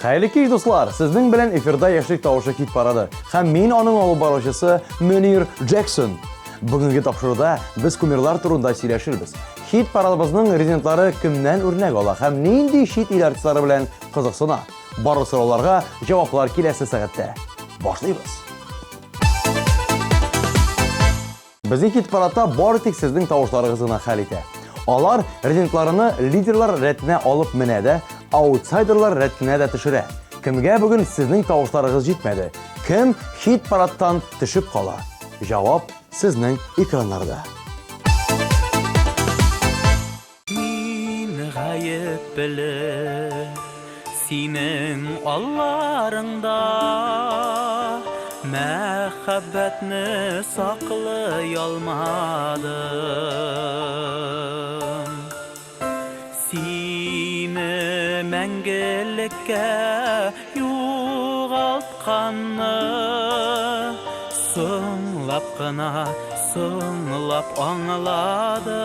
Xeyirli keyif dostlar, sizning bilan efirda Yoshlik tovushi hit paradi. Ham men onun olib boruvchisi Munir Jackson. Bugungi topshiriqda biz kumirlar turida сөйләшербез. Hit paradimizning rezidentlari kimdan o'rnak ola, ham nindi hit artistlari bilan qiziqsina. Bor savollarga javoblar kelasi soatda. Boshlaymiz. Bizning hit paradda bor tek sizning tovushlaringizni hal etadi. Алар резидентларыны лидерлар рәтенә алып менәдә, аутсайдерлар рәтенә дә төшерә. Кемгә бүген сезнең тавышларыгыз җитмәде? Кем хит парадтан төшеп кала? Җавап сезнең экраннарда. Мин гаеп белеп, синең алларыңда мәхәббәтне саклый алмадым. Сине мәңгелеккә югалтканны соңлап кына, соңлап аңладым.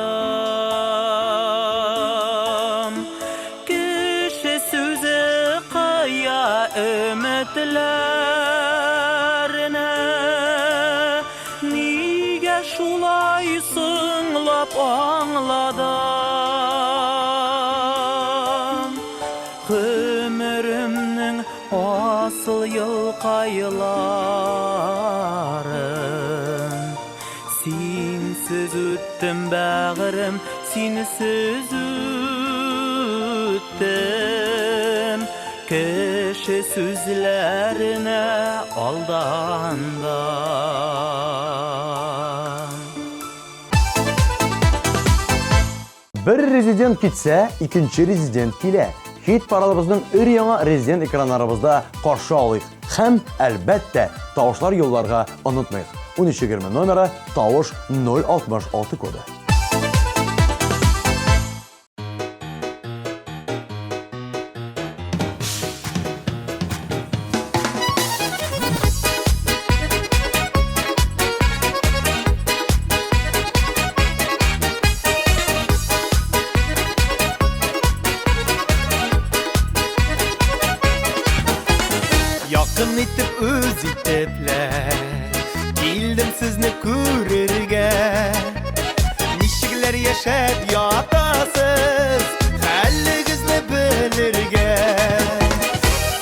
Кеше сүзе кая өметләренә, нигә шулай соңлап аңладым. Гомеремнең асыл елкайларын, синсез үттем бәгырем, синсез үттем. Кеше сүзләренә алдандым. Bir резидент китсә, икенче резидент килә. Хит парадыбызның өр-яңа резидент экраннарыбызда каршы алыйк. Һәм әлбәттә, тавышлар юлларга онытмыйк. 1320 номері тавыш 066 коды. Yakın itip öz itipler, Kildim sizni күрергә. Nişikler yaşap yatasız, Хәллегезне белергә.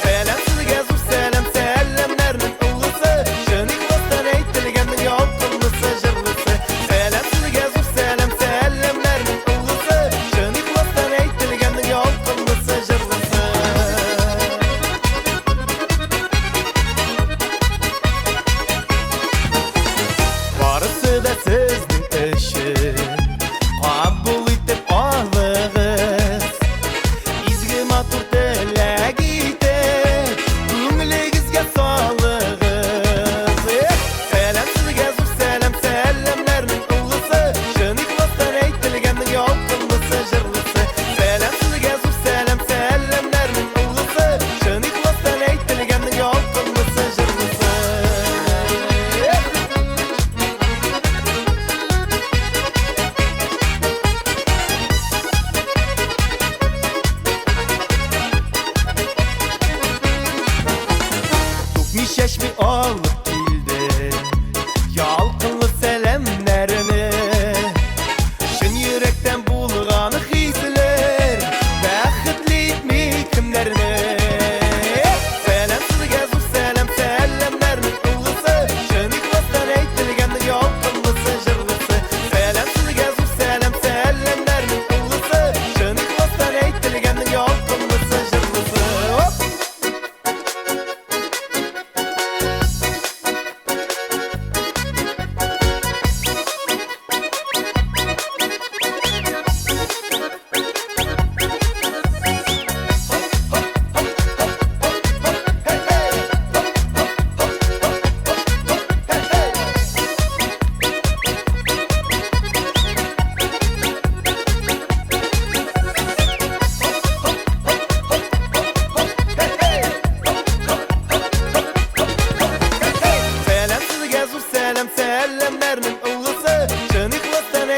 Сәлам сезгә зур сәлам, сәламнәрнең улысы, Шын ихластан әйтелгәннең ялкынлысы, җырлысы. Сәлам сезгә зур сәлам, сәламнәрнең улысы, Шын ихластан әйтелгәннең ялкынлысы, җырлысы. Sizning işin qabul etib alığız, izgi matur tilak etib ko'ngligizga solığız. Salam sizga zo'r salam, salamlarning ulg'isi, Shin ixlosdan aytilganning yolqinlisi, jirlisi. Salam sizga zo'r salam, salamlarning ulg'isi, Shin ixlosdan aytilganning yolqinlisi, jirlisi. Şeşmi alıp bildi yalqınlı selamlarını, Şın yürekten bulğanı hisler, Bəxtli etmi kimlərini. Salam sizga zo'r salam, salamlarning ulg'isi, Şın ixlosdan aytilganning yolqinlisi, jirlisi. Salam sizga zo'r salam, salamlarning ulg'isi, Şın ixlosdan aytilganning yolqinlisi, jirlisi.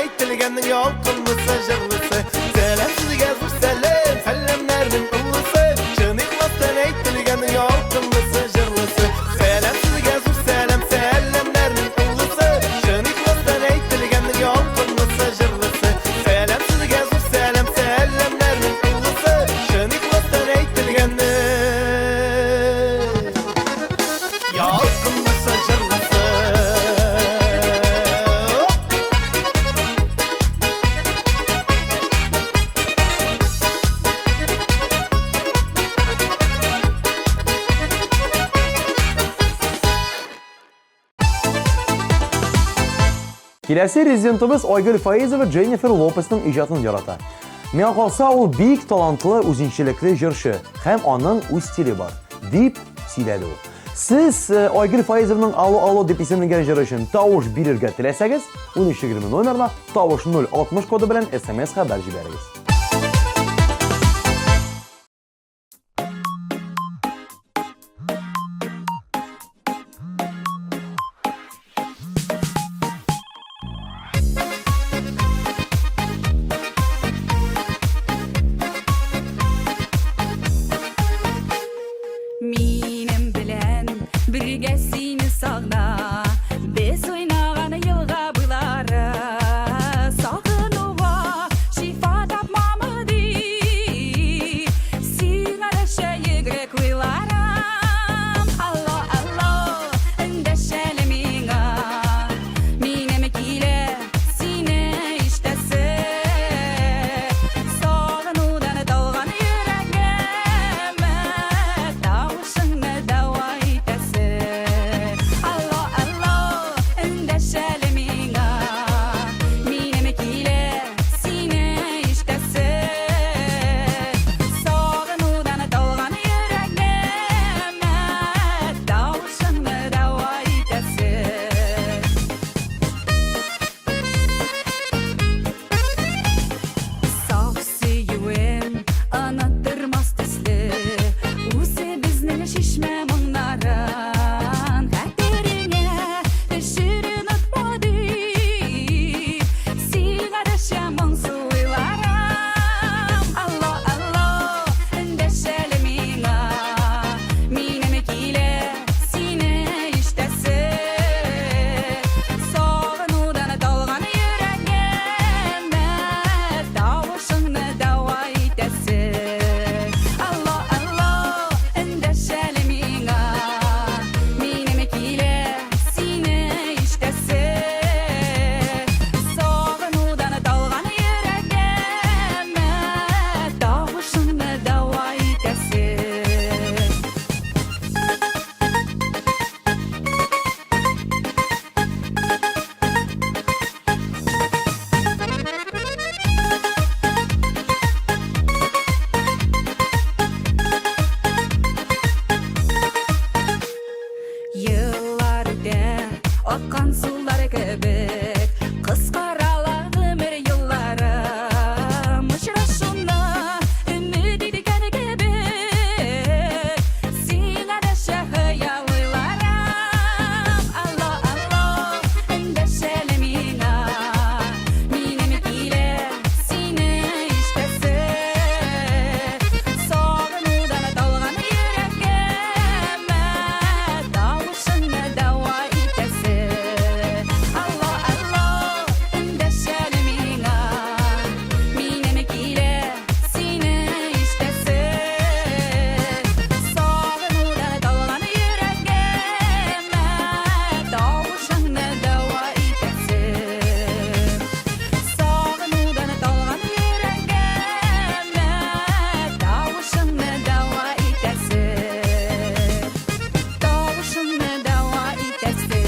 Aytilganning yolqinlisi, jirlisi. Salam sizga zo'r salam, salamlarning ulg'isi, Shin ixlosdan aytilgan Киләсе резидентыбыз Айгөл Фаизова Дженнифер Лопесның иҗатын ярата. Миңа калса, ул бик талантлы, үзенчәлекле җырчы һәм аның үз стиле бар, дип сөйләде ул. Сез Айгөл Фаизовның «Алло» дип исемләнгән җыры өчен тавыш бирергә теләсәгез, 1320 номерына тавыш 060 коды белән SMS хәбәр җибәрегез. Минем белән бергә сине сагына, без уйнаган елга буйлары, сагынуга шифа тапмамы ди, сиңа дәшә йөгрәк уйларым. Алло, алло, эндәшәле миңа, минем килә сине иштәсе, сагынудан талган йөрәгем. Тавышыңны дава итәсе. Алло, алло, эндәшәле миңа, минем килә сине иштәсе, сагынудан талган йөрәгем. Тавышыңны дава итәсе. Сау сөюен онытырмас төсле, үзе безнең шишмә моңнарын, хәтереңә төшер онытма ди, сиңа дәшә моңсу уйларым. Алло, алло, эндәшәле миңа, минем килә сине иштәсе, сагынудан талган йөрәгем. Тавышыңны дава итәсе. Алло, алло, эндәшәле миңа, минем килә сине иштәсе, сагынудан талган йөрәгем. Тавышыңны дава итәсе. Yıllar öte akkan sular kebek, kıskaralar ömür yıllarım. Uçraşımda ümit ediken kebek, siңа дәшә хыял уйларым. Алло, алло, эндәшәле миңа, минем килә сине иштәсе, сагынудан талган йөрәгем. Тавышыңны дава итәсе. Алло, алло, эндәшәле миңа, минем килә сине иштәсе, сагынудан талган йөрәгем. Тавышыңны дава итәсе. Сагынудан талган йөрәгем. Тавышыңны дава итәсе. Тавышыңны дава итәсе.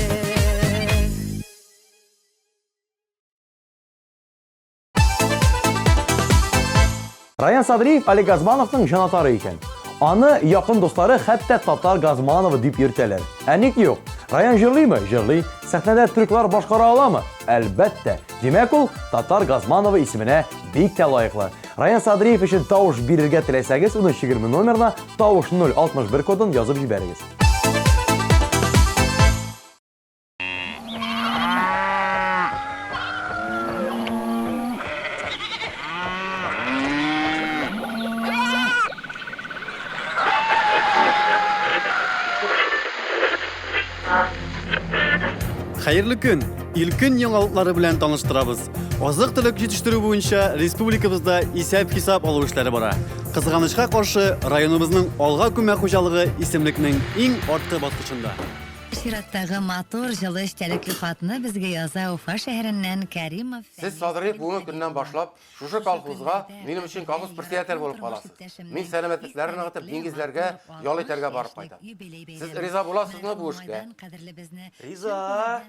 Раян Садриев Али Газмановның җанатары икән. Аны якын достары хәтта Татар Газманова дип йөртәләр. Ә ник юк? Раян җырлыймы? Җырлый. Сәхнәдә türклар башкара аламы? Әлбәттә. Димәк, ул Татар Газманова исеменә бик тә лаеклы. Раян Садриев өчен тавыш бирергә теләсәгез, 1320 номерына тавыш 061 кодын язып җибәрегез. Хәерле көн! Илкін яңалыклары белән таныштырабыз. Азык-төлек җитештерү буенча республикабызда исәп-хисап алу эшләре бара. Кызганычка каршы, районыбызның Алга күмәк хуҗалыгы исемлекнең иң арткы баскычында. Чираттагы матур жылы эчтәлекле хатны безгә яза Уфа шәһәреннән Кәримов. Сез Садриев бүгенге көннән башлап шушы колхозга минем өчен колхоз председатель булып каласыз. Мин сәламәтлекләрне ныгытып диңгезләргә, ял итәргә барып кайтам. Сез риза буласызмы бу эшкә? Риза.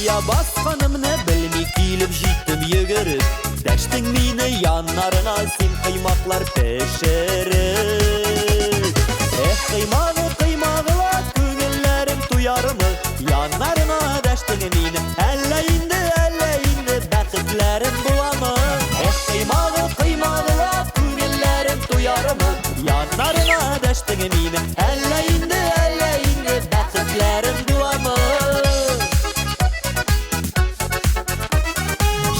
Кая басқанымны білмей келіп жеттім егіріп Дәштің мені янарына сен қаймақлар пішіріп Қаймағыла көңіллерім туярымы Янарына дәштің мені әлі инді бәқітлерім буламы Қаймағыла көңіллерім туярымы Янарына дәштің мені әлі инді бәқітлерім буламы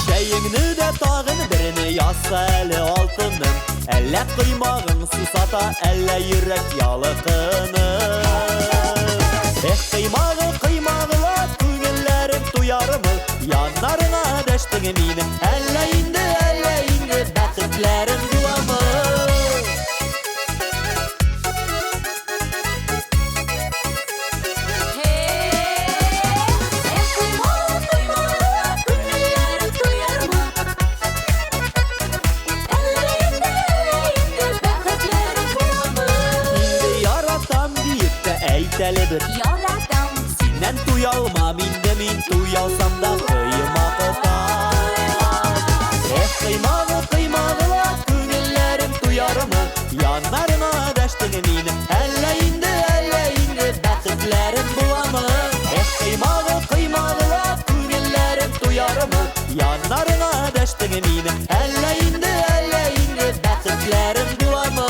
Шәйіңні де тағын біріні яса әлі алтыным Әлі қимағың сусата, әлі үйрек ялықыным Қимағыла көңіллерім туярымы Янарына дәштіңі мені әлі инді бәқітлерім буламы Әлі бір Яратам Сенен туялмам инде мен туялсам да қимақытам Қимағыла көңіллерім туярымы Янарына дәштіңі мені әлі инді бәқітлерім буламы Қимағыла көңіллерім туярымы Янарына дәштіңі мені әлі инді бәқітлерім буламы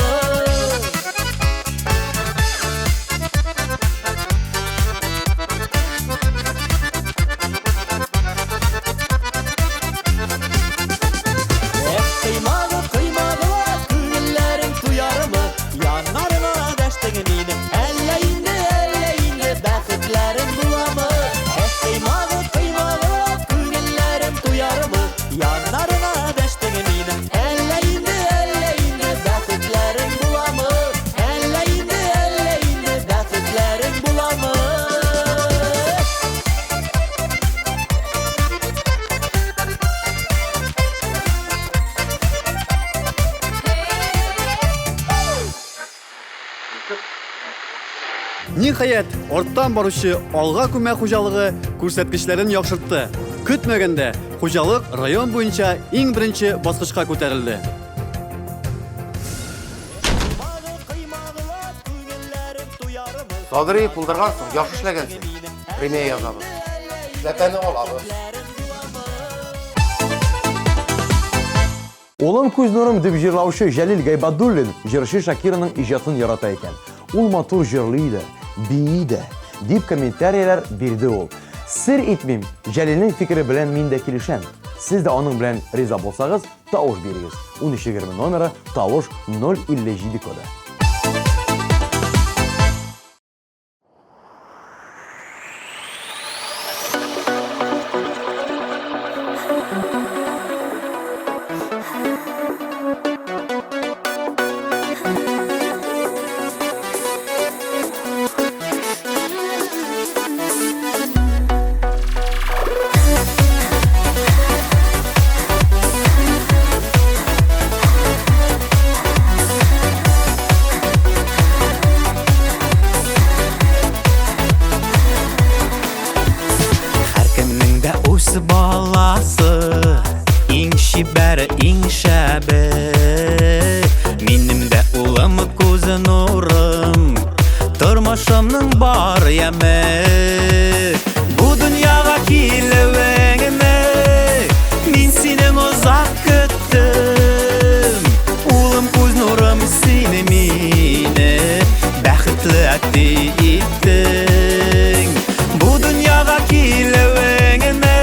Ниһаять, орттан баручы алга күмәк хуҗалыгы күрсәткечләрен яхшыртты. Көтмәгәндә, хуҗалык район буенча иң беренче баскычка күтәрелде. Садыры пулдырғансың, яхшы эшләгәнсең. Премия язабыз. Ләтәне алабыз. Улым күз нурым дип җырлаучы Җәлил Гайбадуллин җырчы Шакираның иҗатын ярата икән. Ул матур җырлый да, бии да, дип комментарийлар бирде ул. Сер итмим, Җәлилнең фикере белән мин дә килешәм. Сез дә аның белән риза булсагыз, тавыш бирегез. 1320 номеры, тавыш 057 коды. Баласы, иң шибәре, иң шәбе Минем дә улым күз нурым Тормышымның бар яме Бу дөньяга килүеңне Мин синең узак көттем Улым күз нурым сине мине Бәхетле иттең Бу дөньяга килүеңне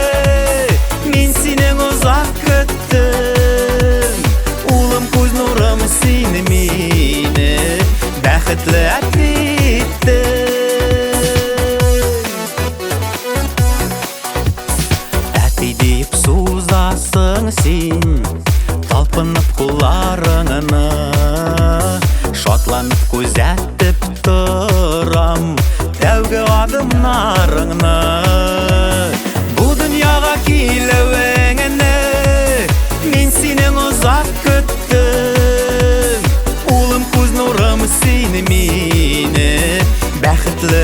Синең узак көттем Улым күз нурым сине мине Бәхетле иттең Әти дип сузасың син Талпынып кулларыңны Шатланып күзәтеп торам Тәүге адымнарыңны Бу дөньяга килүеңне Мин синең узак көттем Улым күз нурым сине мине Бәхетле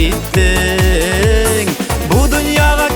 иттең Бу дөньяга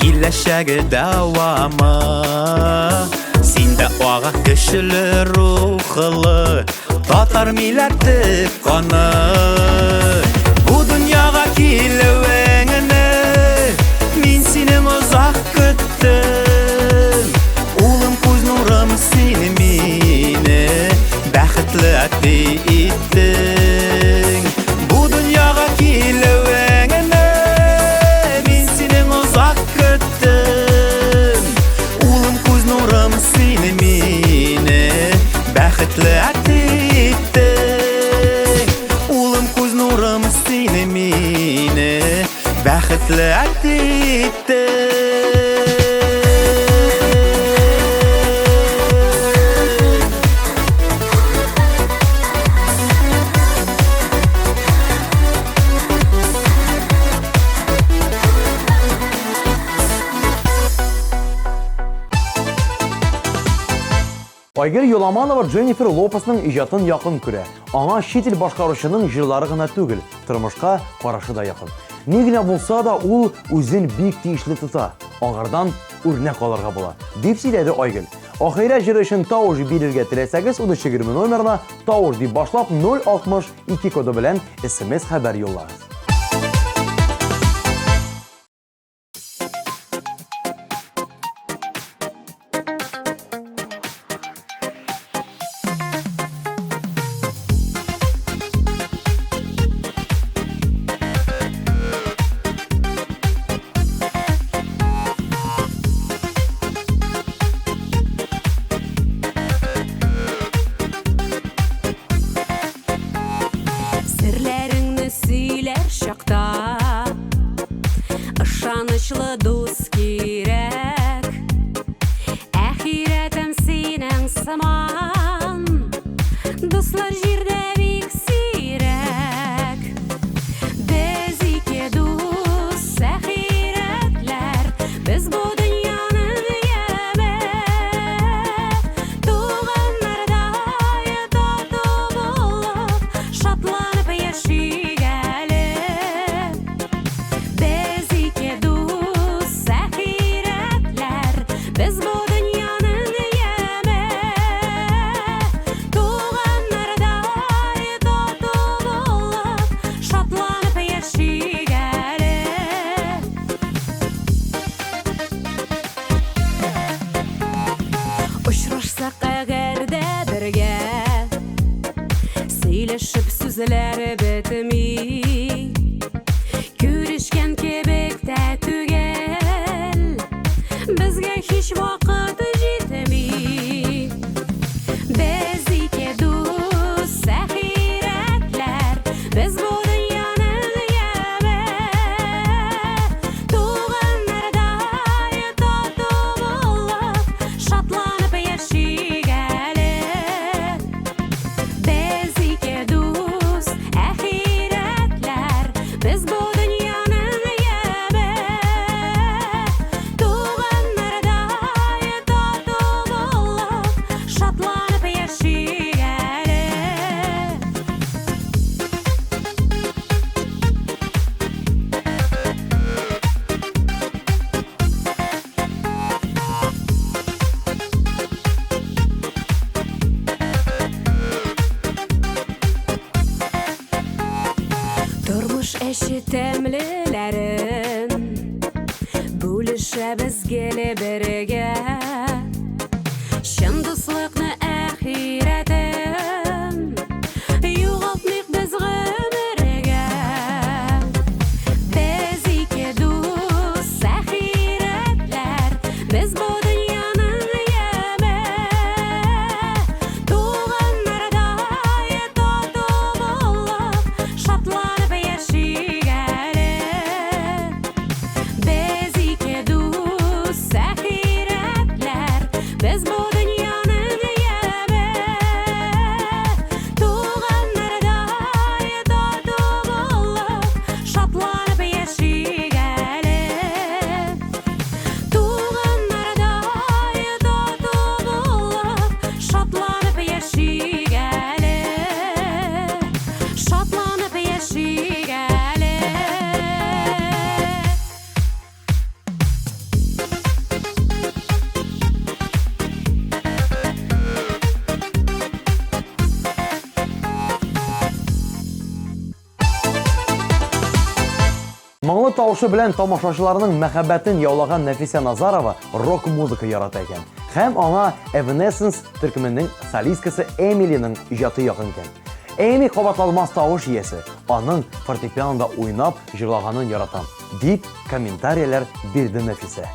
Илләшәге дәвамы Синдә ага кешеле рухлы Татар милләте каны Бу дөньяга килүеңне Мин синең узак көттем Улым күз нурым син мине Бәхетле иттең Бу дөньяга килүеңне Мин синең узак көттем Улым күз нурым син мине Бәхетле иттең Улым күз нурым син мине Бәхетле иттең Айгөл Юламанова Дженнифер Лопесның иҗатын якын күрә. Аңа чит ил башкаручының җырлары гына түгел, тормышка карашы да якын. Ни генә булса да ул үзен бик тиешле тота. Аңардан үрнәк алырга була, дип сөйләде Айгөл. Ахыры җыры өчен тавыш бирергә теләсәгез, 1320 номерына тавыш дип башлап 062 коды белән SMS хәбәр юллагыз. Серләреңне сөйләр чакта Ышанычлы дус кирәк Әхирәтем синең сыман Дуслар җирдә бик сирәк Без ике дус әхирәтләр Без бу дөньяның яме Туганнарда тату булып Шатланып яшик әле Без ике дус әхирәтләр Без бу дөньяның яме Туганнарда тату булып Шатланып яшик әле Очрашсак әгәр дә бергә Сөйләшеп сүзләр бетми Күрешкән кебек тә түгел Безгә һич вакыт җитми Без ике дус әхирәтләр Без бу дөньяның яме Туганнарда тату булып Шатланып яшик әле Без ике дус әхирәтләр Без бу дөньяның яме Туганнарда тату булып Шатланып яшик әле Тормыш эше тәмлеләрен Бүлешәбез геле бергә Чын дуслыкны әхирәтен Югалтмыйк без гомергә Без ике дус әхирәтләр Без бу дөньяның яме Туганнарда тату булып Шатланып яшик әле Без ике дус әхирәтләр Без бу дөньяның яме Туганнарда тату булып Шатланып яшик әле Туганнарда Тылсымлы тавышы белән тамашачыларның мәхәббәтен яулаган Нәфисә Назарова рок музыка ярата икән. Һәм аңа Evanescence төркеменең солисткасы Эмилиның иҗаты якын икән. Эми кабатланмас тавыш иясе, аның фортепианода уйнап җырлаганын яратам, дип комментарийлар бирде Нәфисә.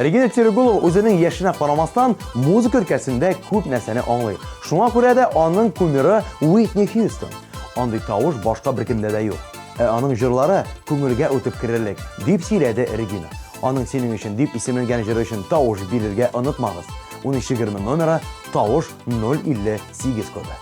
Регина Терегулова үзенең яшенә карамастан музыка өлкәсендә күп нәрсәне аңлый. Шуңа күрә дә аның кумиры Уитни Хьюстон. Андый тавыш башка беркемдә дә юк. Аның җырлары күңелгә үтеп керерлек, дип сөйләде Регина. Аның синең өчен дип исемләнгән җыры өчен тавыш бирергә онытмагыз. 1320 номеры тавыш 058 коды.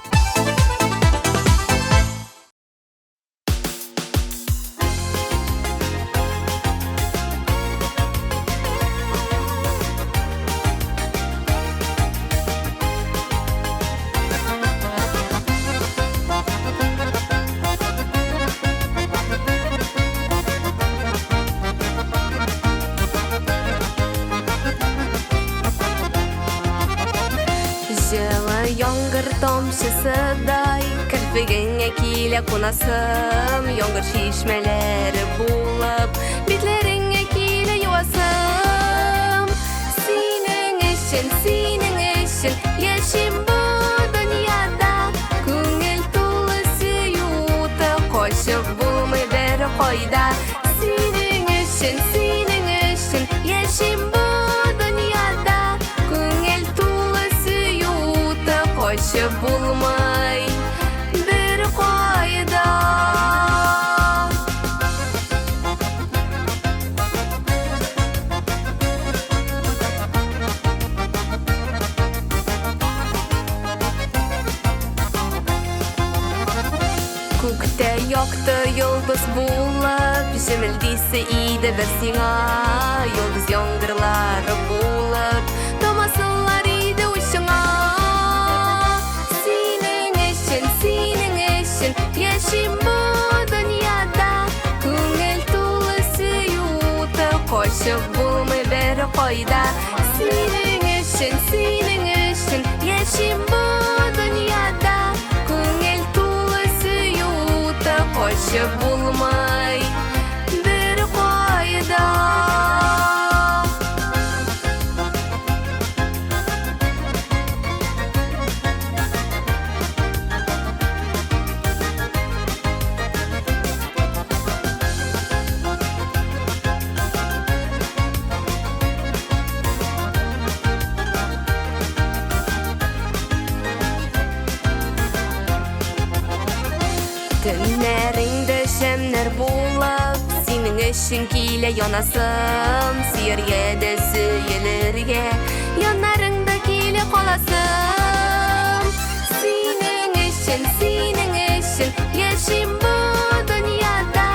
Яңгыр тамчысыдай кірпігіңе киле қонасым, яңгыр шишмелері болып битлеріңе киле юасым. Синең өчен яшим бу дөньяда, күңел тулы сөюты кошып булмый бер кайда. Синең өчен яшим бу дөньяда, күңел тулы сөюты кошып булмый Күктә якты йолдыз булып, җемелдисе иде бер сиңа. Йолдыз яңгырлары булып, тамасылар иде ушыңа. Синең өчен яшим бу дөньяда. Күңел тулы сөюте, качып булмый бер кайда. Синең өчен яшим бу дөньяда. Күңел тулы сөюте, качып булмый бер кайда. Төннәреңдә шәмнәр булып, синең өчен килә янасым. Сөяргә дә сөелергә, яннарыңда килә каласым. Синең өчен яшим бу дөньяда.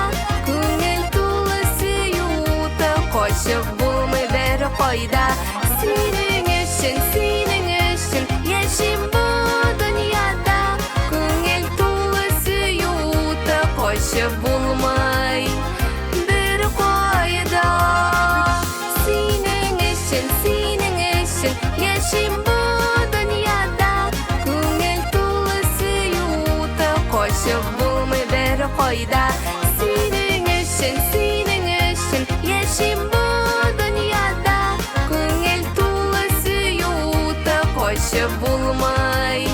Күңел тулы сөюте, качып булмый бер кайда. Синең өчен яшим бу дөньяда. Күңел тулы сөюте, качып булмый бер кайда. Синең өчен яшим бу дөньяда. Күңел тулы сөюте, качып булмый бер кайда. Синең өчен яшим бу дөньяда. Күңел тулы сөюте, качып булмый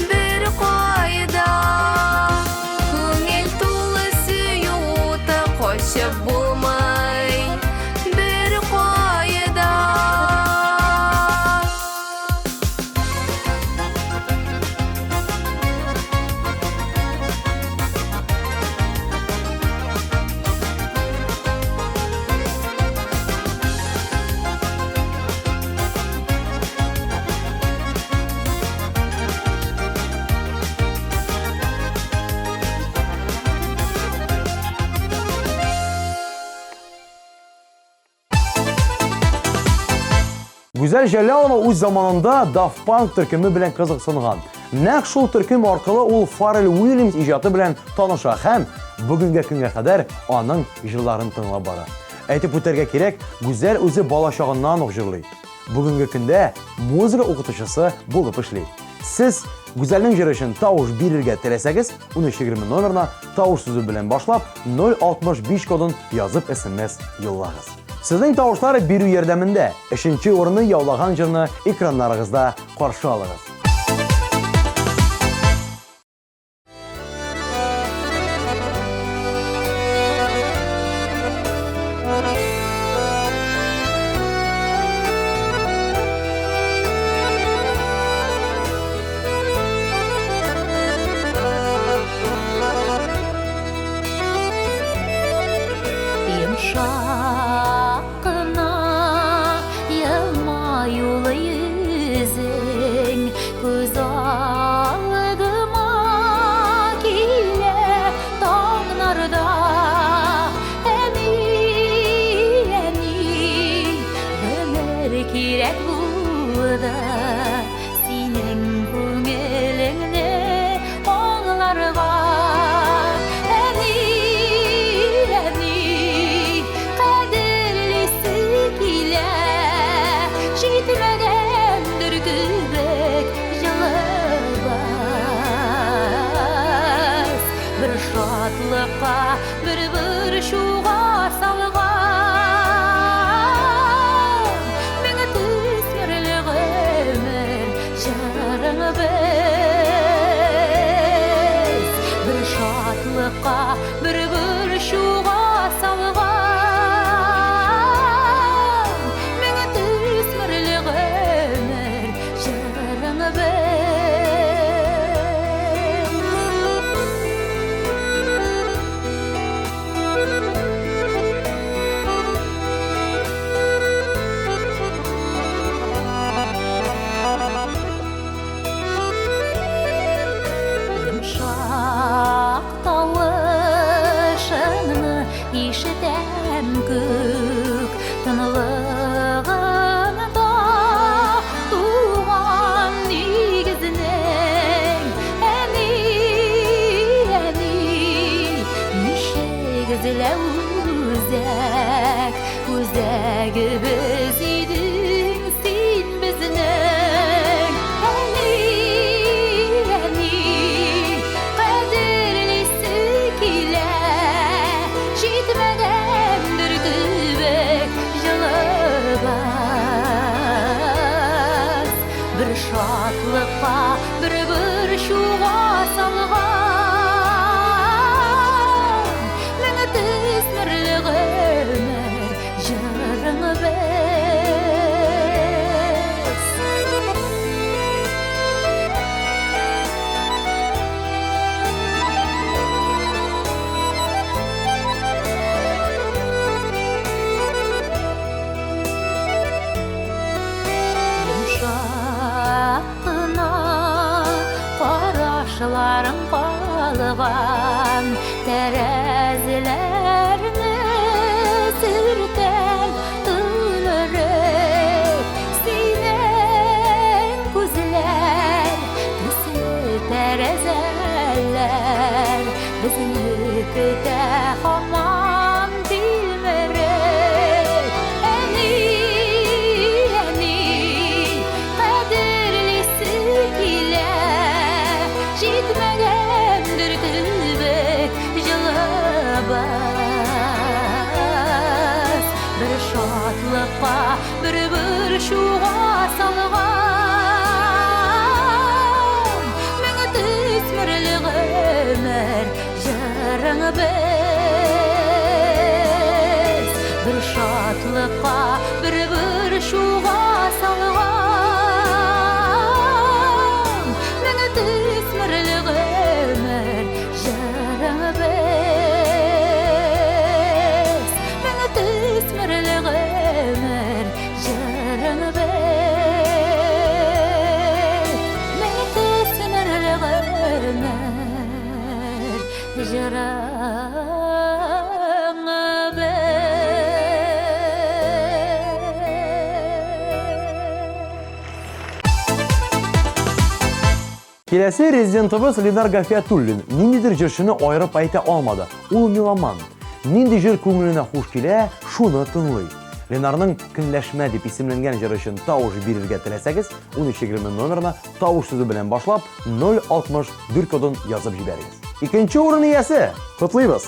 бер кайда. Күңел тулы сөюте, качып булмый бер кайда. Güzel Jalялова үз заманында Daft Punk төркеме белән кызыксынган. Нәкъ шул төркем аркылы ул Фаррелл Уильямс иҗаты белән таныша һәм бүгенге көнгә кадәр аның җырларын тыңлап бара. Әйтеп үтәргә кирәк, Güzel үзе бала чагыннан ук җырлый. Бүгенге көндә музыка укытучысы булып эшли. Сез Güzelнең җыры өчен тавыш бирергә теләсәгез, 1320 номерына тавыш сүзе белән башлап 065 кодын язып SMS юллагыз. Сезнең тавышлары бирү ярдәмендә 3нче урынны яулаган җырны экраннарыгызда каршы алыгыз. Bir şuğa salgan Meni tüsmürlüğümün jarını biz Bir şatlıqa bir şuğa salgan Meni tüsmürlüğümün jarını biz Үзәгебез идең син безнең. Әни, қадірлесі килә, җитмәгән бер төбәк җылыбыз. Бер шатлыкка, бер шуға салган, меңе төсмерле гомер җырыңы без. Йомшак кына карашларың калган, тәрәзеләрне сөртән тулырып. Синең күзләр, төсле тәрәзәләр, безне көтә һаман тилмереп. Әни, қадірлесі килә, җитмәгән бер төбәк җылыбыз. Бер шатлыкка, бер шуға салган, меңе төсмерле гомер җырыңы без. Бер шатлыкка, бер шуға салган, меңе төсмерле гомер җырыңы без. Меңе төсмерле гомер җырыңы без. Меңе төсмерле гомер җырыңы без. Келесі резидентыбыз Ленар Гафиятуллин ниндидер җырчыны айырып әйтә алмады. Ул меломан. Нинди җыр күңеленә хуш килә, шуны тыңлый. Ленарның «Көнләшмә» дип исемләнгән җыры өчен тавыш бирергә теләсәгез, 1320 номерына тавыш сүзе белән башлап 064 кодын язып җибәрегез. Икенче урын иясе. Котлыйбыз.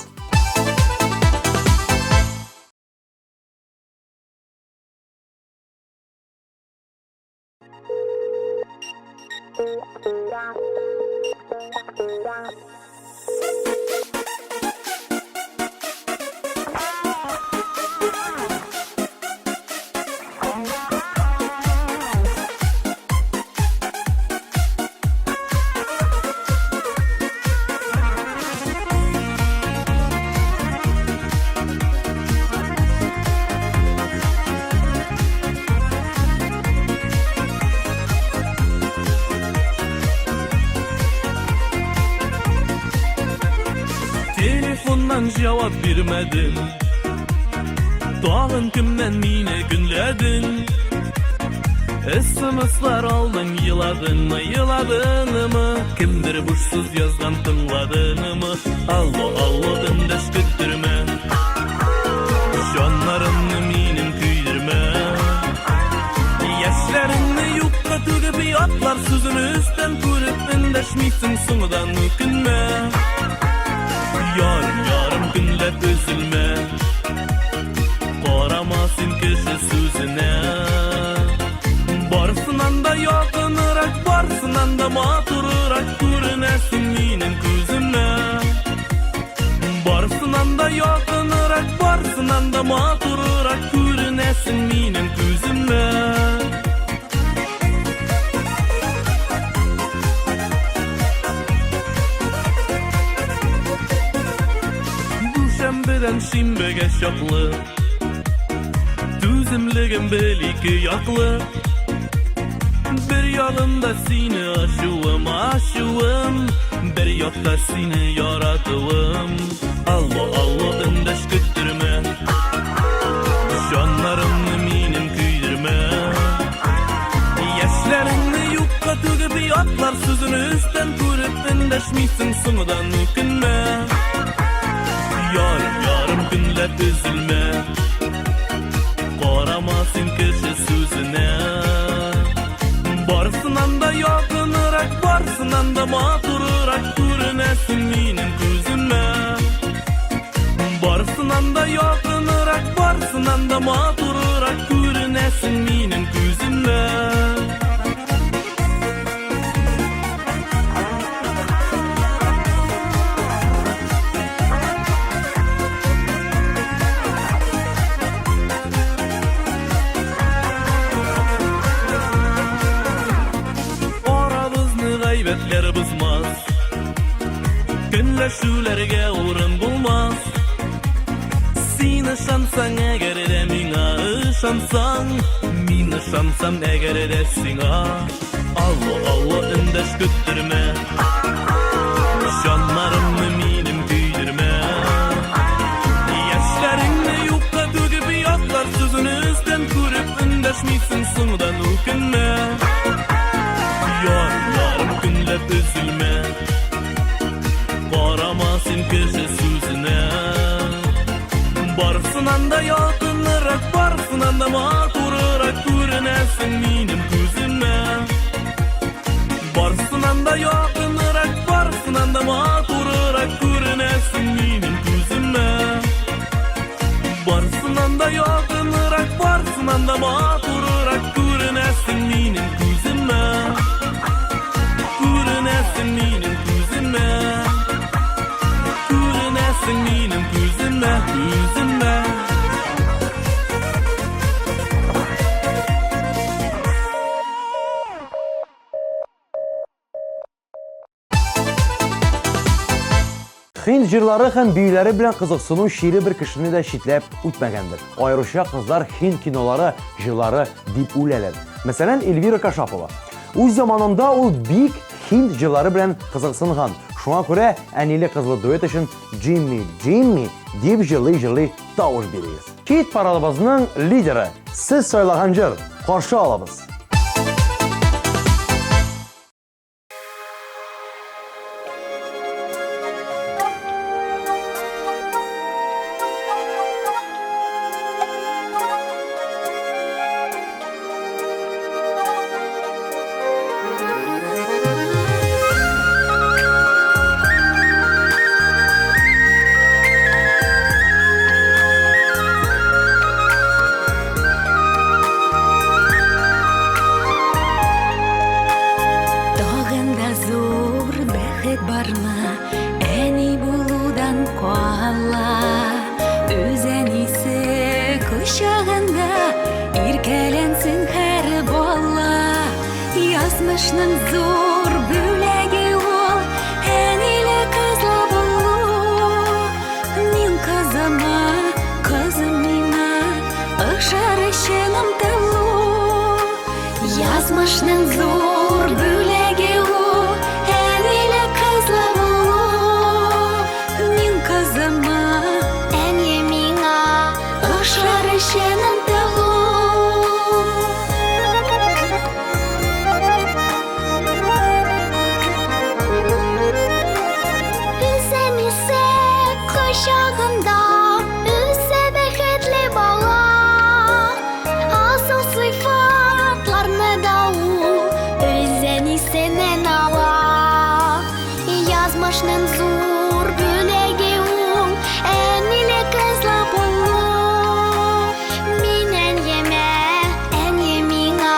Telefondan cevap vermedin, Dağın kimden mine günledin. SMS'lar aldın, yıladın mı? Kimdir buşsuz yazgan tınladın mı? Allo dindeş küttürme, Şanlarını minim küydürme. Yaşlarını yukka tügüp atlar sözünü üstten körüp indeşmeysin sonudan mükünme. Yarım günlep üzülme, Qoramasın kişi sözüne. Barısından da yakınırak, barısından da maturırak görünesin minin gözüme. Barısından da yakınırak, barısından da maturırak görünesin minin gözüme. Düşembeden şimbege şaklı, Düzümlüğüm belki yaklı. Bir yanımda seni aşığım, Bir yotta seni yaratığım. Allo indeş küttürme, Şanlarımı minim küydürme. Yaşlarını yukka tügüp atlar sözünü üstten körüp indeşmeysin sonudan mükünme. Yarım günlep üzülme, anda maturarak görünesin minin gözüme. Aramızны gaybetler bızmaz, günleşülerge uğrun bulmaz. Sen ışansan eğer de mina ışansan, min ışansam eğer de sina. Allah Allah indeş güttürme, şanlarımı minim tüydürme. Yaşlarını yokka tügüp yatlar sözünü üstten körüp indeşmeysin sınıdan ökünme. Yarlarım günlep üzülme, Karamasın kişi sözüne. Barsınan da yakınırak, barsınan da maturarak görünesin minim gözüme. Barsınan da yakınırak, barsınan da maturarak görünesin minim gözüme. Barsınan da yakınırak, barsınan da maturarak görünesin minim gözüme. Görünesin minim gözüme. Görünesin minim gözüme, gözüme. Hind jırları hem büyüləri bilen kızıksının şiiri bir kişini de şitlep ütmegendir. Ayrıca kızlar Hind kinoları jırları dip uleler. Mesela Elvira Kaşapova. O zamanında ol büyük Hind jırları bilen kızıksınğan. Şuna göre enili kızlı duet için Jimmy, Jimmy deyip jırlı tavuş biriyiz. Hit paralabazının lideri siz söylegen jır. Karşı alabız. Yazmışның зор бүләге ol, әниле кызла болу. Мин кызыма, кызым миңа, ышар ішенім тылу. Yazmışның зор бүләге ol, әниле кызла болу. Мин кызыма, әне миңа, ышар ішенім тылу. Şağında üse bexetli bala, asıl sıfatlarını da o özeni senen ala. Yazmışның zor bülegi ol, enile kızla bolu. Minen yeme, en yemina,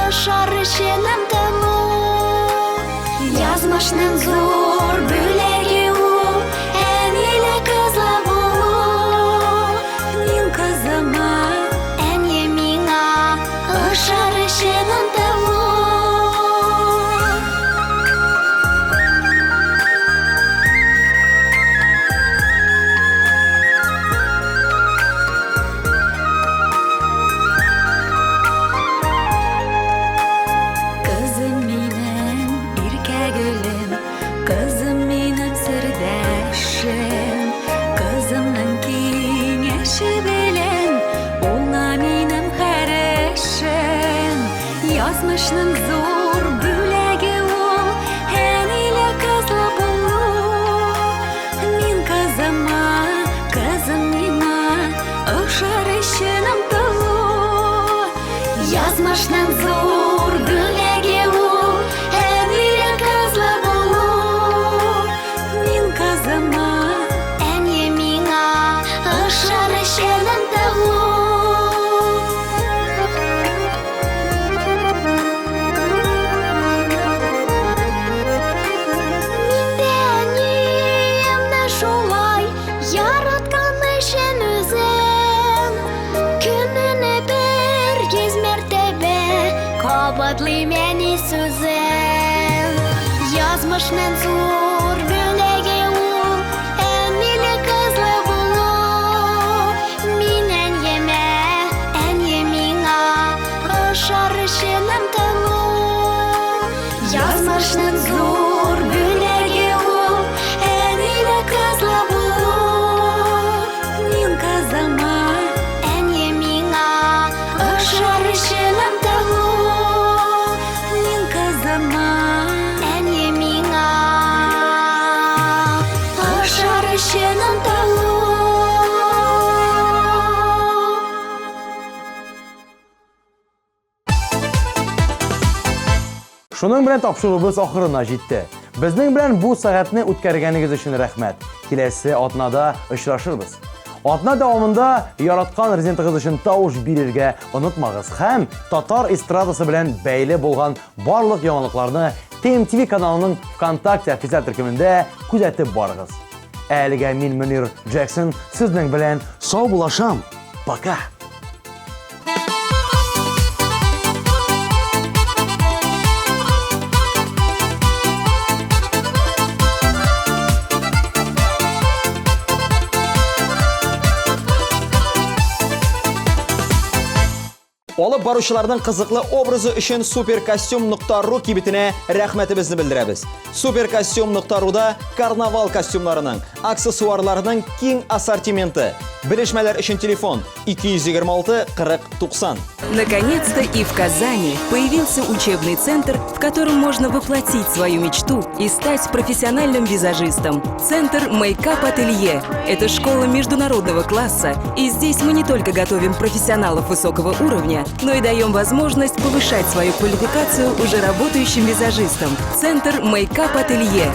ışar işenem telu. Yazmışның zor bülegi ol, enile kızla bolu. Min kızıma, en yemina, ışar işenem telu. Kızım minem irkegülüm, kızım minem sırdaşım. Kızımның kengеші белем, оңа мinem қарашым. Yazmışның зор бүләге ol, әниле кызла болу. Мин кызыма, кызым миңа, ышар ішенім тылу. Yazmışның зор бүләге ol, әниле кызла болу. Мин кызыма, әне миңа, ышар ішенім тылу. сөзен Язмышның зор бөлеге ул Әнмелі қызлы болу Мин әнеме, әне миңа Ошар ішінім тылу Язмышның зор бөлеге ул Әнмелі қызлы болу Мин қызыма, әне миңа Ошар ішінім тылу Мин қызыма, әне миңа Ошар ішінім тылу Шуның белән тапшыруыбыз ахырына җитте. Безнең белән бу сәгатьне үткәргәнегез өчен рәхмәт. Киләсе атнада очрашырбыз. Атна дәвамында яраткан резидентыгыз өчен тавыш бирергә онытмагыз һәм татар эстрадасы белән бәйле булган барлык яңалыкларны TMTV каналының ВКонтакте официаль төркемендә күзәтеп барыгыз. Әлегә мин Мөнир Джексон сезнең белән сау булашам. Пока. Алып баручыларның кызыклы образы өчен supercostume.ru кибетенә рәхмәтебезне белдерәбез. Supercostume.ru'да карнавал костюмнарының, аксессуарларының киң ассортименты. Белешмәләр өчен телефон 226 40 90. Наконец-то и в Казани появился учебный центр, в котором можно воплотить свою мечту и стать профессиональным визажистом. Центр Makeup Ателье – это школа международного класса, и здесь мы не только готовим профессионалов высокого уровня, но и даем возможность повышать свою квалификацию уже работающим визажистам. Центр Makeup Ателье.